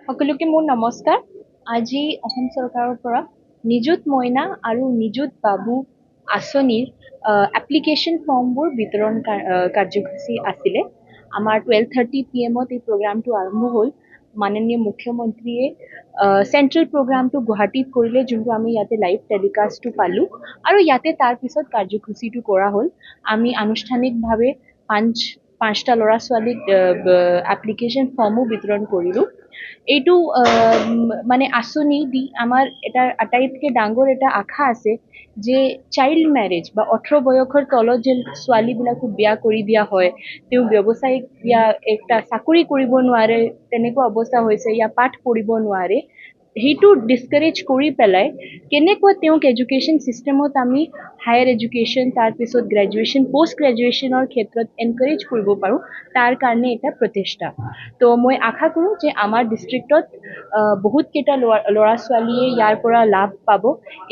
সকলোকে মোৰ নমস্কাৰ। আজি অসম চৰকাৰৰ পৰা নিযুত মইনা আৰু নিযুত বাবু আঁচনিৰ এপ্লিকেশ্যন ফৰ্মবোৰ বিতৰণ কাৰ্যসূচী আছিলে। আমাৰ 12:30 PM এই প্ৰগ্ৰামটো আৰম্ভ হ'ল। মাননীয় মুখ্যমন্ত্ৰীয়ে চেণ্ট্ৰেল প্ৰগ্ৰামটো গুৱাহাটীত কৰিলে, যোনটো আমি ইয়াতে লাইভ টেলিকাষ্টটো পালোঁ, আৰু ইয়াতে তাৰপিছত কাৰ্যসূচীটো কৰা হ'ল। আমি আনুষ্ঠানিকভাৱে পাঁচটা ল'ৰা ছোৱালীক এপ্লিকেশ্যন ফৰ্মো বিতৰণ কৰিলোঁ। এইটো মানে আঁচনি দি আমাৰ এটা আটাইতকৈ ডাঙৰ এটা আশা আছে যে চাইল্ড মেৰেজ বা 18 বয়সৰ তলত যে ছোৱালীবিলাকো বিয়া কৰি দিয়া হয়, তেওঁ ব্যৱসায়িক ইয়া একটা চাকৰি কৰিব নোৱাৰে, তেনেকুৱা অৱস্থা হৈছে, ইয়া পাঠ পঢ়িব নোৱাৰে, সেইটো ডিছকাৰেজ কৰি পেলাই কেনেকুৱা তেওঁক এডুকেশ্যন ছিষ্টেমত আমি হায়াৰ এডুকেশ্যন, তাৰপিছত গ্ৰেজুৱেশ্যন, পষ্ট গ্ৰেজুৱেশ্যনৰ ক্ষেত্ৰত এনকাৰেজ কৰিব পাৰোঁ, তাৰ কাৰণে এটা প্ৰচেষ্টা। তো মই আশা কৰোঁ যে আমাৰ ডিষ্ট্ৰিক্টত বহুতকেইটা ল'ৰা ছোৱালীয়ে ইয়াৰ পৰা লাভ পাব।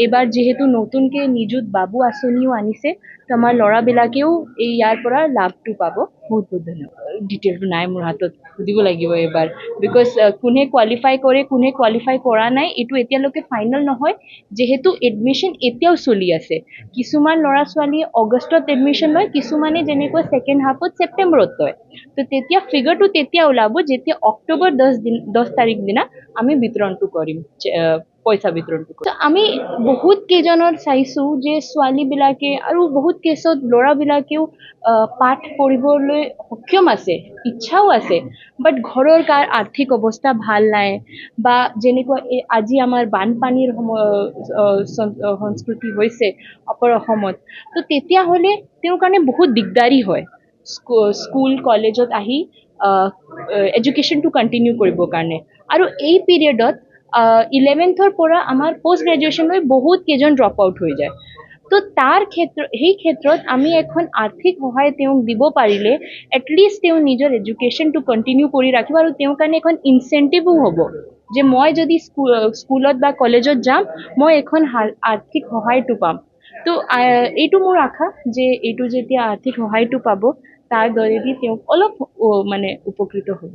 এইবাৰ যিহেতু নতুনকৈ নিযুত বাবু আঁচনিও আনিছে, তো আমাৰ ল'ৰাবিলাকেও ইয়াৰ পৰা লাভটো পাব। বহুত বহুত ধন্যবাদ। ডিটেইলটো নাই মোৰ হাতত, সুধিব লাগিব এইবাৰ, বিকজ কোনে কোৱালিফাই কৰে, কোনে কোৱালিফাই কৰা নাই, এইটো এতিয়ালৈকে ফাইনেল নহয়, যিহেতু এডমিশ্যন এতিয়াও চলি আছে। কিছুমান ল'ৰা ছোৱালীয়ে অগষ্টত এডমিশ্যন লয়, কিছুমানে যেনেকৈ ছেকেণ্ড হাফত ছেপ্টেম্বৰত লয়। তো তেতিয়া ফিগাৰটো তেতিয়া ওলাব যেতিয়া অক্টোবৰ 10 তাৰিখ দিনা আমি বিতৰণটো কৰিম, পইচা বিতৰণটো কৰিম। তো আমি বহুত কেইজনত চাইছোঁ যে ছোৱালীবিলাকে আৰু বহুত কেছত ল'ৰাবিলাকেও পাঠ পঢ়িবলৈ সক্ষম আছে, ইচ্ছাও আছে, বাট ঘৰৰ আৰ্থিক অৱস্থা ভাল নাই, বা যেনেকুৱা আজি আমাৰ বানপানীৰ সংস্কৃতি হৈছে আপাৰ অসমত, তো তেতিয়াহ'লে তেওঁৰ কাৰণে বহুত দিগদাৰী হয় স্কুল কলেজত আহি এডুকেশ্যনটো কণ্টিনিউ কৰিবৰ কাৰণে। আৰু এই পিৰিয়ডত 11th পৰা আমাৰ পষ্ট গ্ৰেজুৱেশ্যনলৈ বহুত কেইজন ড্ৰপ আউট হৈ যায়। তো সেই ক্ষেত্ৰত আমি এখন আৰ্থিক সহায় তেওঁক দিব পাৰিলে এটলিষ্ট তেওঁ নিজৰ এডুকেশ্যনটো কণ্টিনিউ কৰি ৰাখিব, আৰু তেওঁৰ কাৰণে এখন ইনচেণ্টিভো হ'ব যে মই যদি স্কুলত বা কলেজত যাম, মই এখন আৰ্থিক সহায়টো পাম। তো এইটো মোৰ আশা যে এইটো যেতিয়া আৰ্থিক সহায়টো পাব, তাৰ দৰেদি তেওঁক অলপ মানে উপকৃত হ'ব।